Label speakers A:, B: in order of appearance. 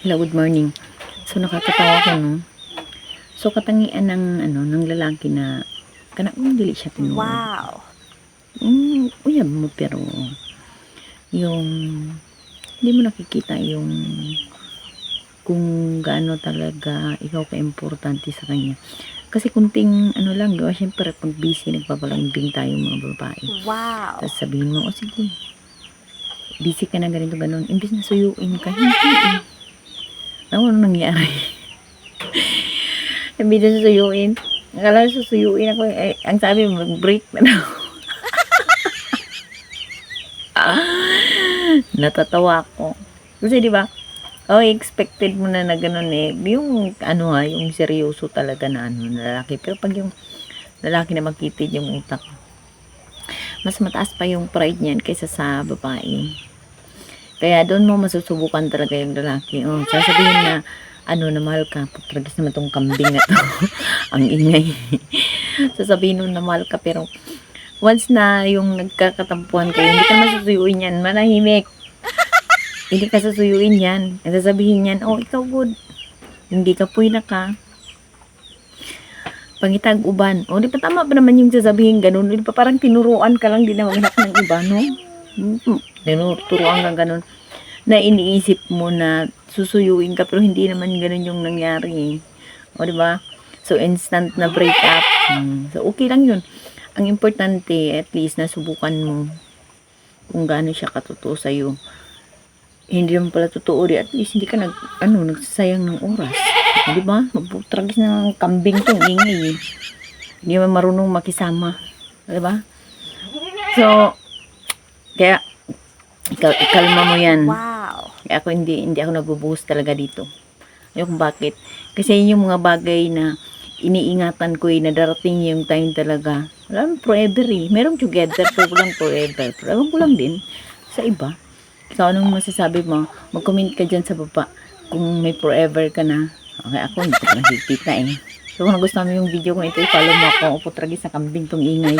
A: Hello, good morning. So nakakatawa ko no. So katangian ng ng lalaki na kanang dili siya tinuod.
B: Wow.
A: Uyab mo pero yung hindi mo nakikita yung kung gaano talaga ikaw ka-importante sa kanya. Kasi kunting lang, gawa syempre pag busy nagpapalambing tayo mga babae.
B: Wow.
A: Tapos sabihin mo, sige, busy ka na ganito ganon. Imbis na suyuin ka, hindi eh. Ano nangyari? Sabi na susuyuin. Akala susuyuin ako. Ang sabi mo, break na daw. Natatawa ako. Kasi di ba? Expected mo na gano'n eh. Yung yung seryoso talaga na lalaki. Pero pag yung lalaki na magkitid yung utak, mas mataas pa yung pride niyan kaysa sa babae. Kaya doon mo masusubukan talaga yung lalaki. Sasabihin na, na mahal ka. Putragis naman tong kambing na to. Ang ingay. Sasabihin nun na mahal ka. Pero, once na yung nagkakatampuhan kayo, hindi ka masusuyuin yan. Manahimik. Hindi ka susuyuin yan. Sasabihin yan, ikaw good. Hindi ka puy na ka. Pangitag uban. Di pa tama pa naman yung sasabihin ganun. Di pa parang tinuruan ka lang, di na maghanap ng iba, no? Tinuruan ka ganun. Na iniisip mo na susuyuin ka, pero hindi naman ganun yung nangyari. Di ba? So, instant na break up. So, okay lang yun. Ang importante, at least, nasubukan mo kung gaano siya katotoo sa'yo. Hindi naman pala totoo di, at least hindi ka nagsasayang ng oras. Di ba? Tragis ng kambing to, ingay eh. Hindi naman marunong makisama. Di ba? So, kaya, ikalma mo yan.
B: Wow.
A: Kaya ako hindi ako nagbubuhos talaga dito. Yung bakit? Kasi yung mga bagay na iniingatan ko na darating yung time talaga. Wala forever eh. Merong together, pero walang forever. Pero ko lang din sa iba. Ikaw, anong masasabi mo? Mag-comment ka dyan sa baba kung may forever ka na. Okay, ako hindi ko nakikita eh. So kung nagustuhan mo yung video ko ito, i-follow mo ako. Upo tragis sa kambing tong ingay.